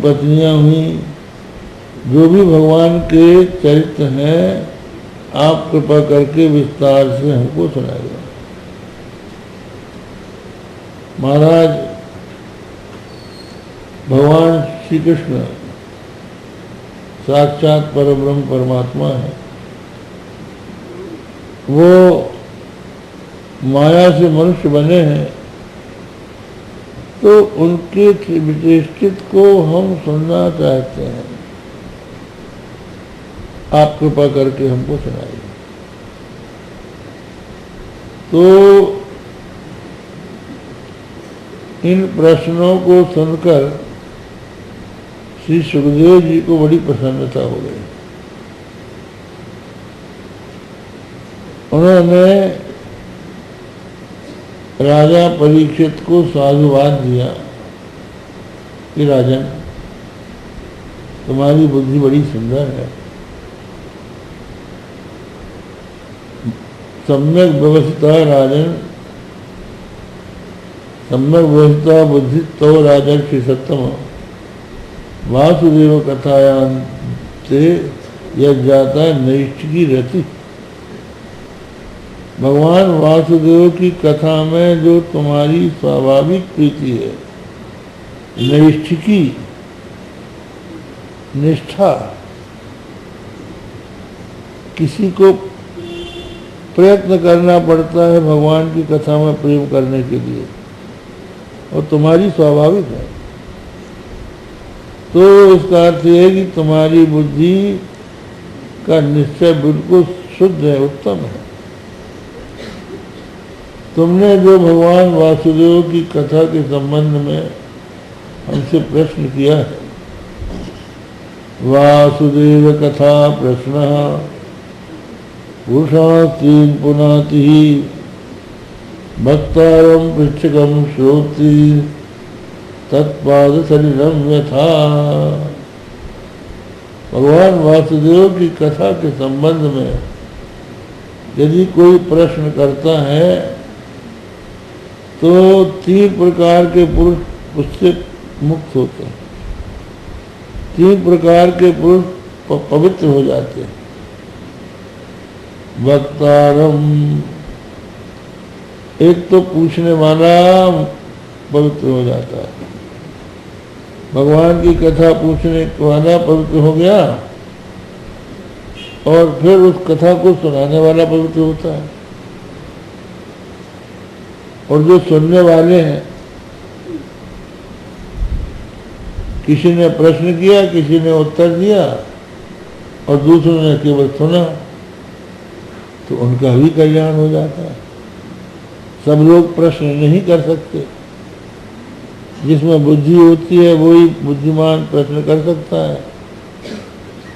पत्नियां हुई, जो भी भगवान के चरित्र हैं आप कृपा करके विस्तार से हमको सुनाइए। महाराज भगवान श्री कृष्ण साक्षात परब्रह्म परमात्मा है। वो माया से मनुष्य बने हैं, तो उनके विचेष्टित को हम सुनना चाहते हैं। आप कृपा करके हमको सुनाइए। तो इन प्रश्नों को सुनकर श्री सुखदेव जी को बड़ी प्रसन्नता हो गई। उन्होंने राजा परीक्षित को साधुवाद दिया कि राजन, तुम्हारी बुद्धि बड़ी सुंदर है, सम्यक व्यवस्था राजन, सम्यक व्यवस्था बुद्धि तो राजन श्री सत्तम वासुदेव कथायांते यह जाता है नैष्ठिकी रति। भगवान वासुदेव की कथा में जो तुम्हारी स्वाभाविक प्रीति है, नैष्ठिकी निष्ठा, किसी को प्रयत्न करना पड़ता है भगवान की कथा में प्रेम करने के लिए, और तुम्हारी स्वाभाविक है। तो इसका अर्थ यह है कि तुम्हारी बुद्धि का निश्चय बिल्कुल शुद्ध है, उत्तम है। तुमने जो भगवान वासुदेव की कथा के संबंध में हमसे प्रश्न किया है, वासुदेव कथा प्रश्न पुरुषास्त्रीन पुनाति भक्तारम पृच्छकम श्रोति तत्पाद शरीरम यथा। भगवान वासुदेव की कथा के संबंध में यदि कोई प्रश्न करता है तो 3 प्रकार के पुरुष उससे मुक्त होते हैं, 3 प्रकार के पुरुष पवित्र हो जाते हैं। वक्तारम, एक तो पूछने वाला पवित्र हो जाता है, भगवान की कथा पूछने वाला पवित्र हो गया, और फिर उस कथा को सुनाने वाला पवित्र होता है। और जो सुनने वाले हैं, किसी ने प्रश्न किया, किसी ने उत्तर दिया और दूसरों ने केवल सुना, तो उनका भी कल्याण हो जाता है। सब लोग प्रश्न नहीं कर सकते, जिसमें बुद्धि होती है वही बुद्धिमान प्रश्न कर सकता है।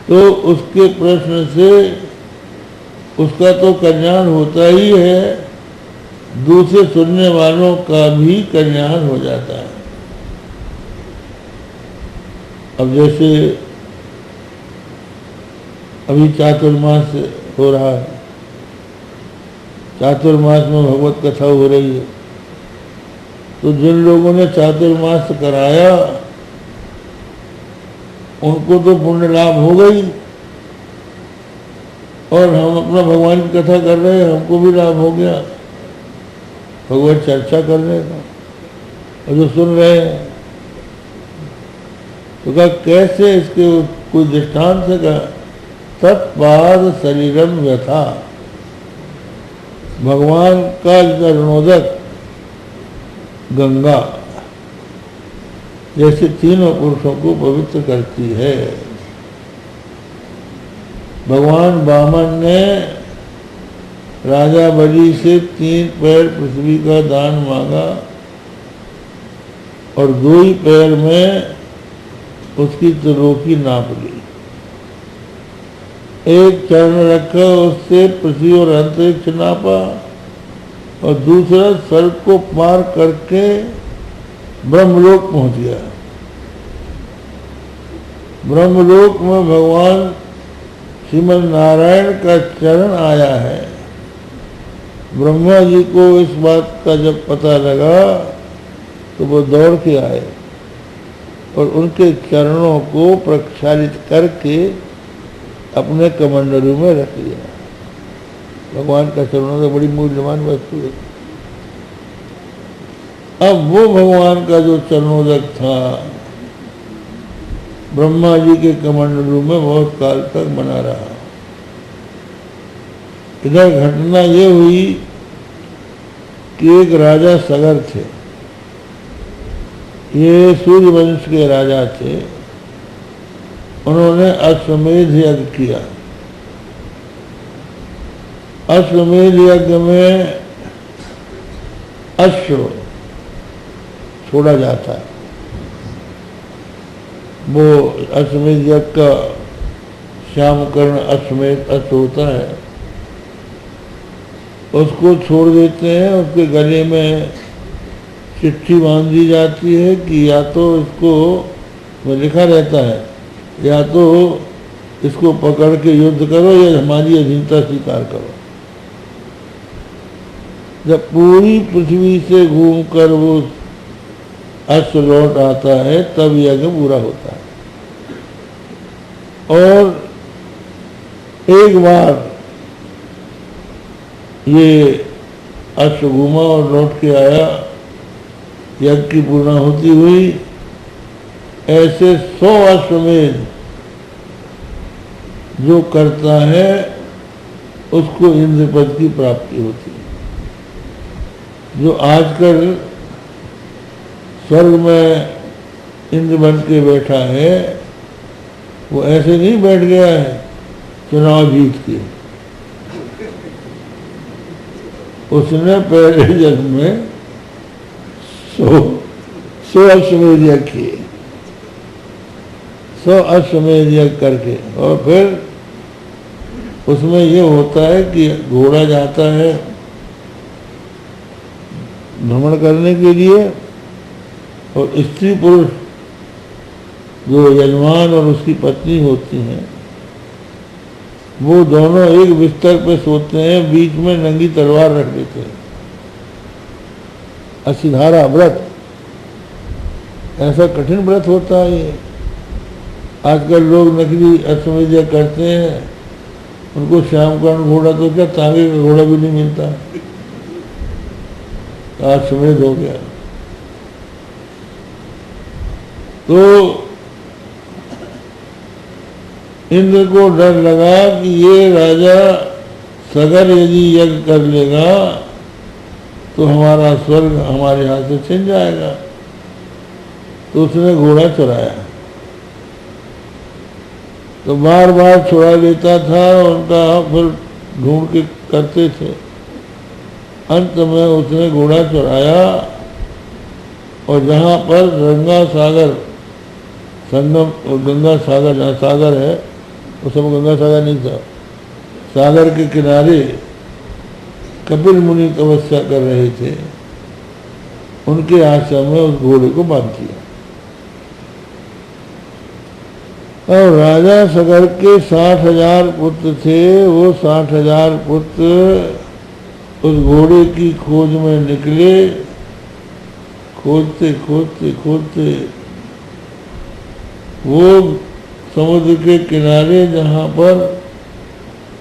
तो उसके प्रश्न से उसका तो कल्याण होता ही है, दूसरे सुनने वालों का भी कल्याण हो जाता है। अब जैसे अभी चातुर्मास हो रहा है, चातुर्मास में भगवत कथा हो रही है, तो जिन लोगों ने चातुर्मास कराया उनको तो पुण्य लाभ हो गई, और हम अपना भगवान की कथा कर रहे हैं, हमको भी लाभ हो गया भगवत चर्चा करने का। और जो सुन रहे हैं तो कहा कैसे, इसके कोई दृष्टांत से कहा तत्पाद शरीरम व्यथा। भगवान का रणोदक गंगा जैसे तीनों पुरुषों को पवित्र करती है। भगवान वामन ने राजा बलि से 3 पैर पृथ्वी का दान मांगा और 2 ही पैर में उसकी त्रिलोकी नाप ली। एक चरण रखा, उससे पृथ्वी और अंतरिक्ष नापा, और दूसरा स्वर्ग को पार करके ब्रह्मलोक पहुंच गया। ब्रह्मलोक में भगवान श्रीमद नारायण का चरण आया है। ब्रह्मा जी को इस बात का जब पता लगा तो वो दौड़ के आए और उनके चरणों को प्रक्षालित करके अपने कमंडलू में रख लिया। भगवान का चरणों से बड़ी मूल्यवान वस्तु है। अब वो भगवान का जो चरणोदक था ब्रह्मा जी के कमंडलू में बहुत काल तक बना रहा। इधर घटना ये हुई कि एक राजा सगर थे। ये सूर्यवंश के राजा थे। उन्होंने अश्वमेध यज्ञ किया। अश्वमेध यज्ञ में अश्व छोड़ा जाता है। वो अश्वमेध यज्ञ का श्यामकर्ण अश्वमेध अश्व होता है, उसको छोड़ देते हैं। उसके गले में चिट्ठी बांध दी जाती है कि या तो इसको में लिखा रहता है या तो इसको पकड़ के युद्ध करो या हमारी अधीनता स्वीकार करो। जब पूरी पृथ्वी से घूमकर वो अश्व लौट आता है तब यज्ञ पूरा होता है। और एक बार ये अश्व घूमा और लौट के आया, यज्ञ की पूर्णाहुति हुई। ऐसे 100 अश्वमेध जो करता है उसको इंद्र पद की प्राप्ति होती है। जो आजकल स्वर्ग में इंद्र बन के बैठा है वो ऐसे नहीं बैठ गया है चुनाव जीत के। उसने पहले जन्म में 100 अश्वमेध यज्ञ किए, 100 अश्वमेध यज्ञ करके। और फिर उसमें ये होता है कि घोड़ा जाता है भ्रमण करने के लिए और स्त्री पुरुष जो यजमान और उसकी पत्नी होती हैं वो दोनों एक बिस्तर पे सोते हैं, बीच में नंगी तलवार रख देते हैं। असिधारा व्रत, ऐसा कठिन व्रत होता है ये। आजकल लोग नकली अश्वमेध यज्ञ करते हैं, उनको श्यामकर्ण घोड़ा तो क्या तांगे का घोड़ा भी नहीं मिलता, अश्वमेध हो गया। तो इंद्र को डर लगा कि ये राजा सगर यदि यज्ञ कर लेगा तो हमारा स्वर्ग हमारे हाथ से छिन जाएगा। तो उसने घोड़ा चुराया। तो बार बार छुड़ा लेता था, उनका फिर ढूंढ के करते थे। अंत में उसने घोड़ा चुराया और जहाँ पर गंगा सागर संगम, गंगा सागर जहाँ सागर है उस समय गंगा सागर नहीं था, सागर के किनारे कपिल मुनि तपस्या कर रहे थे, उनके आश्रम में उस घोड़े को बांध दिया। और राजा सगर के 60,000 पुत्र थे। वो 60,000 पुत्र उस घोड़े की खोज में निकले। खोजते खोजते खोजते वो समुद्र के किनारे जहाँ पर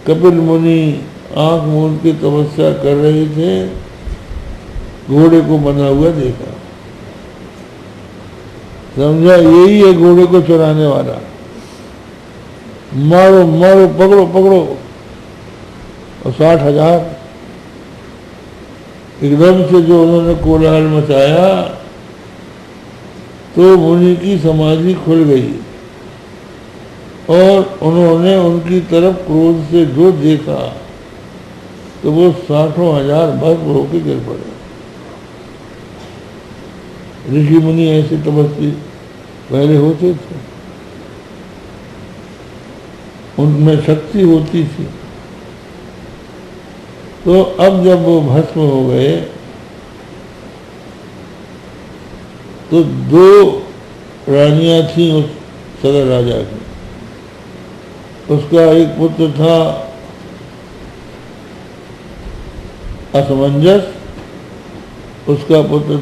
कपिल मुनि आंख मूंद के तपस्या कर रहे थे, घोड़े को बंधा हुआ देखा। समझा यही है घोड़े को चुराने वाला। मारो मारो, पकड़ो पकड़ो। और 60,000 एकदम से जो उन्होंने कोलाहल मचाया तो मुनि की समाधि खुल गई और उन्होंने उनकी तरफ क्रोध से जो देखा तो वो 60,000 भस्म होकर गिर पड़े। ऋषि मुनि ऐसे तपस्वी पहले होते थे, उनमें शक्ति होती थी। तो अब जब वो भस्म हो गए तो 2 रानियां थीं उस सगर राजा की। उसका एक पुत्र था असमंजस, उसका पुत्र